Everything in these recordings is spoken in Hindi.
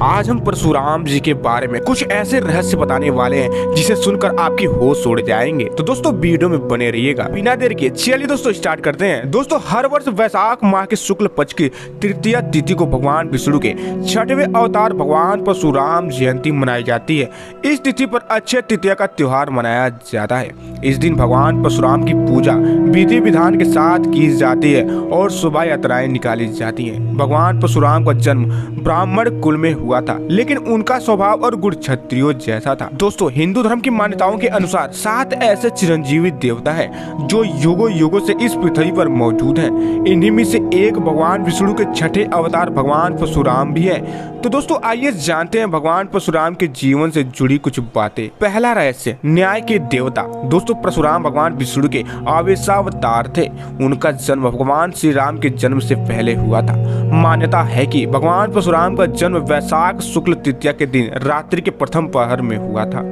आज हम परशुराम जी के बारे में कुछ ऐसे रहस्य बताने वाले हैं जिसे सुनकर आपकी होश उड़ जाएंगे। तो दोस्तों वीडियो में बने रहिएगा बिना देर के। चलिए दोस्तों स्टार्ट करते हैं। दोस्तों हर वर्ष वैशाख माह के शुक्ल पक्ष की तृतीया तिथि को भगवान विष्णु के छठवें अवतार भगवान परशुराम जयंती मनाई जाती है। इस तिथि पर अक्षय तृतीया का त्योहार मनाया जाता है। इस दिन भगवान परशुराम की पूजा विधि विधान के साथ की जाती है और शोभा यात्राएं निकाली जाती हैं। भगवान परशुराम का जन्म ब्राह्मण कुल में हुआ था, लेकिन उनका स्वभाव और गुण क्षत्रियों जैसा था। दोस्तों हिंदू धर्म की मान्यताओं के अनुसार 7 ऐसे चिरंजीवी देवता हैं जो युगों युगों से इस पृथ्वी पर मौजूद हैं। इन्हीं में से एक भगवान विष्णु के छठे अवतार भगवान परशुराम भी है। तो दोस्तों आइए जानते हैं भगवान परशुराम के जीवन से जुड़ी कुछ बातें। पहला रहस्य, न्याय के देवता। दोस्तों परशुराम भगवान विष्णु के आवेशावतार थे। उनका जन्म भगवान श्री राम के जन्म से पहले हुआ था। मान्यता है कि भगवान परशुराम का जन्म वैशाख शुक्ल तृतीया के दिन रात्रि के प्रथम पहर में हुआ था।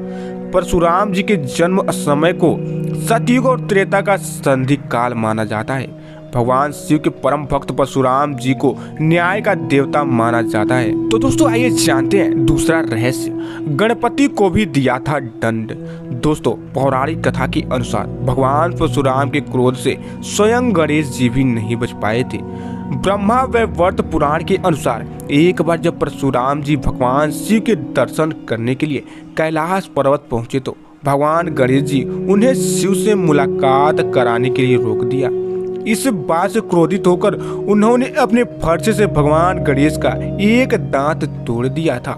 परशुराम जी के जन्म समय को सतयुग और त्रेता का संधि काल माना जाता है। भगवान शिव के परम भक्त परशुराम जी को न्याय का देवता माना जाता है। तो दोस्तों आइए जानते हैं दूसरा रहस्य, गणपति को भी दिया था दंड। दोस्तों पौराणिक कथा के अनुसार भगवान परशुराम के क्रोध से स्वयं गणेश जी भी नहीं बच पाए थे। ब्रह्मा व वर्त पुराण के अनुसार एक बार जब परशुराम जी भगवान शिव के दर्शन करने के लिए कैलाश पर्वत पहुंचे तो भगवान गणेश जी उन्हें शिव से मुलाकात कराने के लिए रोक दिया। इस बात से क्रोधित होकर उन्होंने अपने फर्श से भगवान गणेश का एक दांत तोड़ दिया था,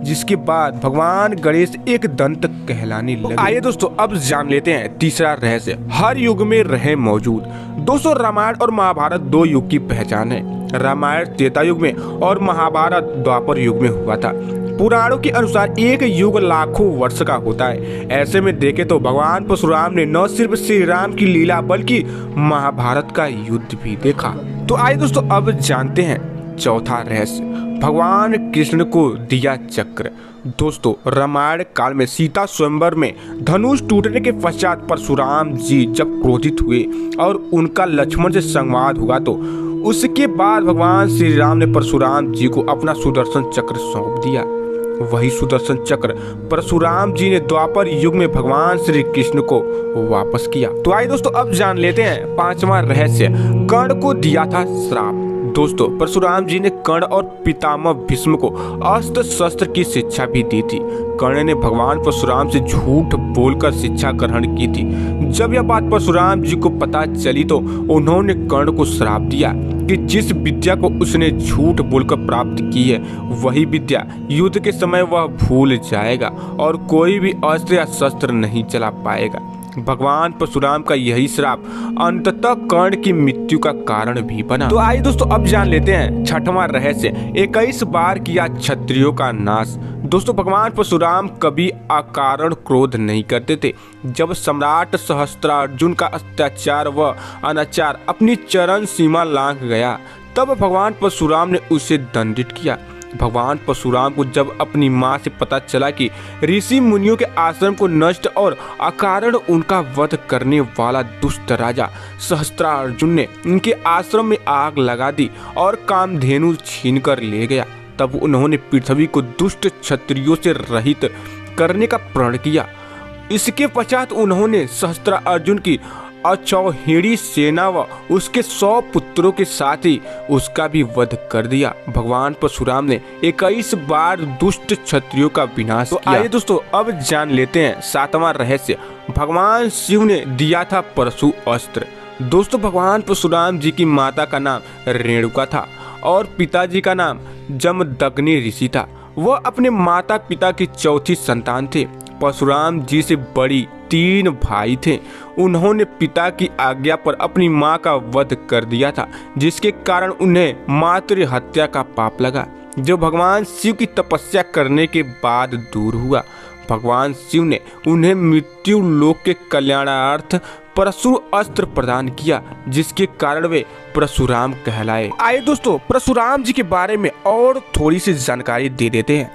जिसके बाद भगवान गणेश एक दंत कहलाने लगे। आइए दोस्तों अब जान लेते हैं तीसरा रहस्य, हर युग में रहे मौजूद। दोस्तों रामायण और महाभारत 2 युग की पहचान है। रामायण त्रेता युग में और महाभारत द्वापर युग में हुआ था। पुराणों के अनुसार एक युग लाखों वर्ष का होता है। ऐसे में देखे तो भगवान परशुराम ने न सिर्फ श्री राम की लीला बल्कि महाभारत का युद्ध भी देखा। तो आइए दोस्तों अब जानते हैं चौथा रहस्य, भगवान कृष्ण को दिया चक्र। दोस्तों रामायण काल में सीता स्वयंवर में धनुष टूटने के पश्चात परशुराम जी जब क्रोधित हुए और उनका लक्ष्मण से संवाद हुआ तो उसके बाद भगवान श्री राम ने परशुराम जी को अपना सुदर्शन चक्र सौंप दिया। वही सुदर्शन चक्र परशुराम जी ने द्वापर युग में भगवान श्री कृष्ण को वापस किया। तो आइए दोस्तों अब जान लेते हैं पांचवा रहस्य, कर्ण को दिया था श्राप। दोस्तों परशुराम जी ने कर्ण और पितामह भीष्म को अस्त्र शस्त्र की शिक्षा भी दी थी। कर्ण ने भगवान परशुराम से झूठ बोलकर शिक्षा ग्रहण की थी। जब यह बात परशुराम जी को पता चली तो उन्होंने कर्ण को श्राप दिया कि जिस विद्या को उसने झूठ बोलकर प्राप्त की है वही विद्या युद्ध के समय वह भूल जाएगा और कोई भी अस्त्र या शस्त्र नहीं चला पाएगा। भगवान परशुराम का यही श्राप अंततः कर्ण की मृत्यु का कारण भी बना। तो आइए दोस्तों अब जान लेते हैं छठवां रहस्य, 21 बार किया क्षत्रियों का नाश। दोस्तों भगवान परशुराम कभी अकारण क्रोध नहीं करते थे। जब सम्राट सहस्त्रार्जुन का अत्याचार व अनाचार अपनी चरम सीमा लांघ गया तब भगवान परशुराम ने उसे दंडित किया। भगवान परशुराम को जब अपनी मां से पता चला कि ऋषि मुनियों के आश्रम को नष्ट और अकारण उनका वध करने वाला दुष्ट राजा सहस्त्रार्जुन ने उनके आश्रम में आग लगा दी और कामधेनु छीन कर ले गया, तब उन्होंने पृथ्वी को दुष्ट क्षत्रियों से रहित करने का प्रण किया। इसके पश्चात उन्होंने सहस्त्रार्जुन की अचौहिड़ी सेना व उसके 100 पुत्रों के साथ ही उसका भी वध कर दिया। भगवान परशुराम ने 21 बार दुष्ट क्षत्रियों का विनाश किया। आइए दोस्तों अब जान लेते हैं सातवां रहस्य, भगवान शिव ने दिया था परशु अस्त्र। दोस्तों भगवान परशुराम जी की माता का नाम रेणुका था और पिताजी का नाम जमदग्नि ऋषि था। वह अपने माता पिता की चौथी संतान थे। परशुराम जी से बड़ी 3 भाई थे। उन्होंने पिता की आज्ञा पर अपनी मां का वध कर दिया था, जिसके कारण उन्हें मातृ हत्या का पाप लगा, जो भगवान शिव की तपस्या करने के बाद दूर हुआ। भगवान शिव ने उन्हें मृत्यु लोक के कल्याणार्थ परशु अस्त्र प्रदान किया, जिसके कारण वे परशुराम कहलाए। आइए दोस्तों परशुराम जी के बारे में और थोड़ी सी जानकारी दे देते हैं।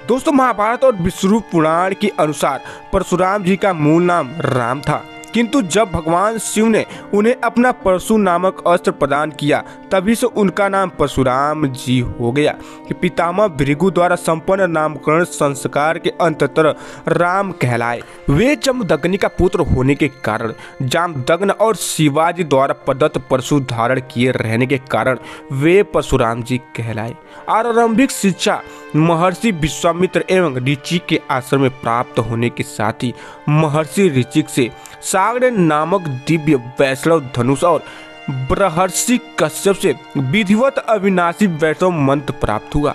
दोस्तों महाभारत और विष्णु पुराण के अनुसार परशुराम जी का मूल नाम राम था। किंतु जब भगवान शिव ने उन्हें अपना परशु नामक अस्त्र प्रदान किया तभी से उनका नाम परशुराम जी हो गया। पितामह भृगु द्वारा संपन्न नामकरण संस्कार के अंततः राम कहलाए। वे जमदग्नि का पुत्र होने के कारण जामदग्न और शिवाजी द्वारा प्रदत्त परशु धारण किए रहने के कारण वे परशुराम जी कहलाए। आरंभिक शिक्षा महर्षि विश्वामित्र एवं ऋषि के आश्रम में प्राप्त होने के साथ ही महर्षि ऋषिक से साग्र नामक दिव्य वैष्णव धनुष और बृहर्षि कश्यप से विधिवत अविनाशी वैष्णव मंत्र प्राप्त हुआ।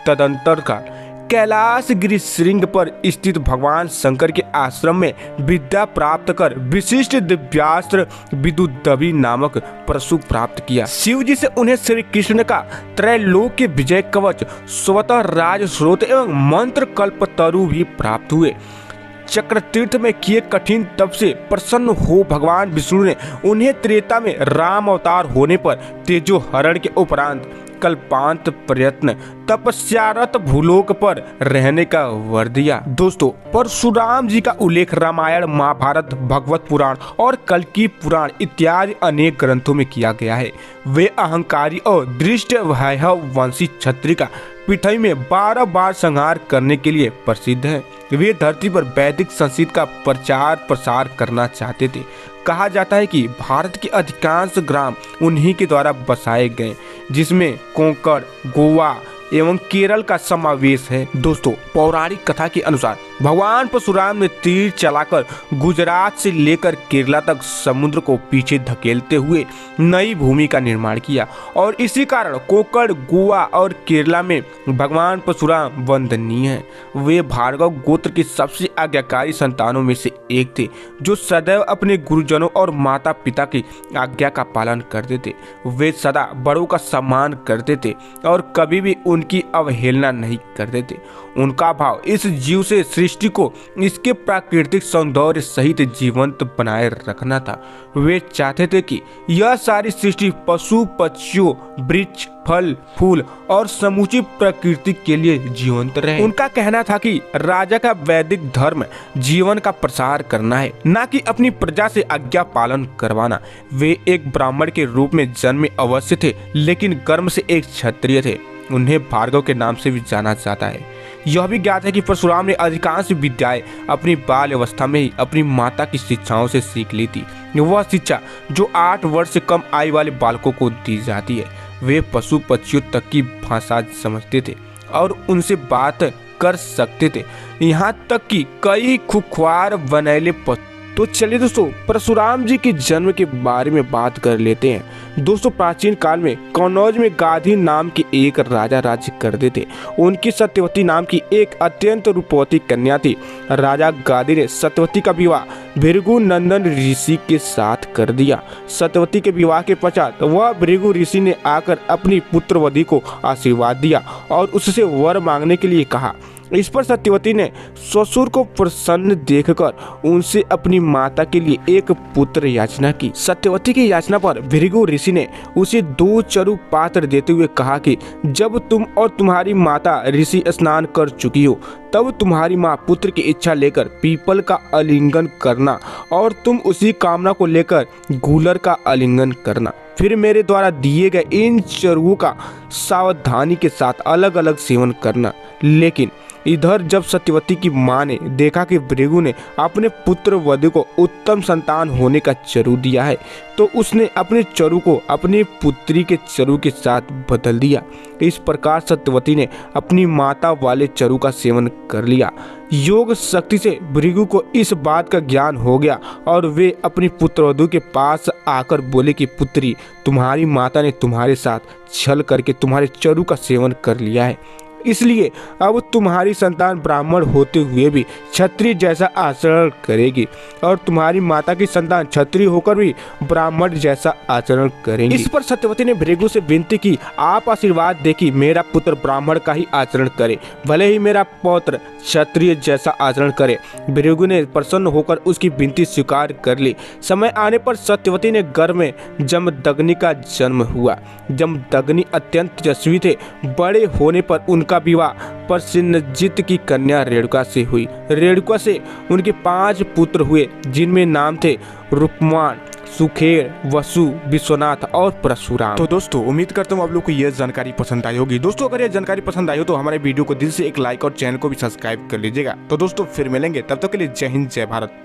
तदंतर का कैलाश गिरी श्रृंग पर स्थित भगवान शंकर के आश्रम में विद्या प्राप्त कर विशिष्ट दिव्यास्त्र विदुद्भवी नामक परशु प्राप्त किया। शिव जी से उन्हें श्री कृष्ण का त्रैलोक के विजय कवच, स्वतः राज स्रोत एवं मंत्र कल्पतरु भी प्राप्त हुए। चक्रतीर्थ में किए कठिन तप से प्रसन्न हो भगवान विष्णु ने उन्हें त्रेता में राम अवतार होने पर तेजो हरण के उपरांत कल्पांत प्रयत्न तपस्यारत भूलोक पर रहने का वर दिया। दोस्तों, परशुराम जी का उल्लेख रामायण, महाभारत, भगवत पुराण और कल्की पुराण इत्यादि अनेक ग्रंथों में किया गया है। वे अहंकारी और दृष्ट वैभव वंशी क्षत्रिय का पृथ्वी में 12 बार संहार करने के लिए प्रसिद्ध हैं। वे धरती पर वैदिक संस्कृत का प्रचार प्रसार करना चाहते थे। कहा जाता है कि भारत के अधिकांश ग्राम उन्हीं के द्वारा बसाए गए, जिसमें कोंकण, गोवा एवं केरल का समावेश है। दोस्तों, पौराणिक कथा के अनुसार भगवान परशुराम ने तीर चलाकर गुजरात से लेकर केरला तक समुद्र को पीछे धकेलते हुए नई भूमि का निर्माण किया और इसी कारण कोंकण, गोवा और केरला में भगवान परशुराम वंदनीय हैं। वे भार्गव गोत्र की सबसे आज्ञाकारी संतानों में से एक थे, जो सदैव अपने गुरुजनों और माता पिता की आज्ञा का पालन करते थे। वे सदा बड़ों का सम्मान करते थे और कभी भी उनकी अवहेलना नहीं करते थे। उनका भाव इस जीव से सृष्टि को इसके प्राकृतिक सौंदर्य सहित जीवंत बनाए रखना था। वे चाहते थे कि यह सारी सृष्टि पशु पक्षियों, वृक्ष, फल फूल और समूची प्रकृति के लिए जीवंत रहे। उनका कहना था कि राजा का वैदिक धर्म जीवन का प्रसार करना है, न कि अपनी प्रजा से आज्ञा पालन करवाना। वे एक ब्राह्मण के रूप में जन्मे अवश्य थे, लेकिन कर्म से एक क्षत्रिय थे। उन्हें भार्गव के नाम से भी जाना जाता है। यह भी ज्ञात है कि परशुराम ने अधिकांश विद्याएं अपनी बाल अवस्था में ही अपनी माता की शिक्षाओं से सीख ली थी। वह शिक्षा जो 8 वर्ष से कम आयु वाले बालकों को दी जाती है। वे पशु पक्षियों तक की भाषा समझते थे और उनसे बात कर सकते थे, यहाँ तक कि कई खुख्वार बनैले पशु। तो चलिए दोस्तों, परशुराम जी के जन्म के बारे में बात कर लेते हैं। दोस्तों, प्राचीन काल में कन्नौज में गाधी नाम के एक राजा राज्य करते थे। उनकी सत्यवती नाम की एक अत्यंत रूपवती कन्या थी। राजा गाधी ने सत्यवती का विवाह भृगु नंदन ऋषि के साथ कर दिया। सत्यवती के विवाह के पश्चात वह भृगु ऋषि ने आकर अपनी पुत्रवधि को आशीर्वाद दिया और उससे वर मांगने के लिए कहा। इस पर सत्यवती ने ससुर को प्रसन्न देखकर उनसे अपनी माता के लिए एक पुत्र याचना की। सत्यवती की याचना पर भृगु ऋषि ने उसे 2 चरु पात्र देते हुए कहा कि जब तुम और तुम्हारी माता ऋषि स्नान कर चुकी हो, तब तुम्हारी माँ पुत्र की इच्छा लेकर पीपल का आलिंगन करना और तुम उसी कामना को लेकर गूलर का आलिंगन करना। फिर मेरे द्वारा दिए गए इन चरुओं का सावधानी के साथ अलग अलग सेवन करना। लेकिन इधर जब सत्यवती की मां ने देखा कि भृगु ने अपने पुत्र वधु को उत्तम संतान होने का चरु दिया है, तो उसने अपने चरु को अपनी पुत्री के चरु के साथ बदल दिया। इस प्रकार सत्यवती ने अपनी माता वाले चरु का सेवन कर लिया। योग शक्ति से भृगु को इस बात का ज्ञान हो गया और वे अपनी पुत्रवधु के पास आकर बोले कि पुत्री, तुम्हारी माता ने तुम्हारे साथ छल करके तुम्हारे चरु का सेवन कर लिया है, इसलिए अब तुम्हारी संतान ब्राह्मण होते हुए भी क्षत्रिय जैसा आचरण करेगी और तुम्हारी माता की संतान क्षत्रिय होकर भी ब्राह्मण जैसा आचरण करेंगी। इस पर सत्यवती ने भृगु से विनती की, आप आशीर्वाद दे कि मेरा पुत्र ब्राह्मण का ही आचरण करे, भले ही मेरा पौत्र क्षत्रिय जैसा आचरण करे। भृगु ने प्रसन्न होकर उसकी विनती स्वीकार कर ली। समय आने पर सत्यवती ने गर्भ में जमदग्नि का जन्म हुआ। जमदग्नि अत्यंत तेजस्वी थे। बड़े होने पर उनका विवाह प्रसेनजित की कन्या रेणुका से हुई। रेणुका से उनके 5 पुत्र हुए, जिनमें नाम थे रुक्मान, सुखेर, वसु, विश्वनाथ और परशुराम। तो दोस्तों उम्मीद करता हूँ आप लोग को यह जानकारी पसंद आई होगी। दोस्तों अगर यह जानकारी पसंद आई हो तो हमारे वीडियो को दिल से एक लाइक और चैनल को भी सब्सक्राइब कर लीजिएगा। तो दोस्तों फिर मिलेंगे, तब तक के लिए जय हिंद जय भारत।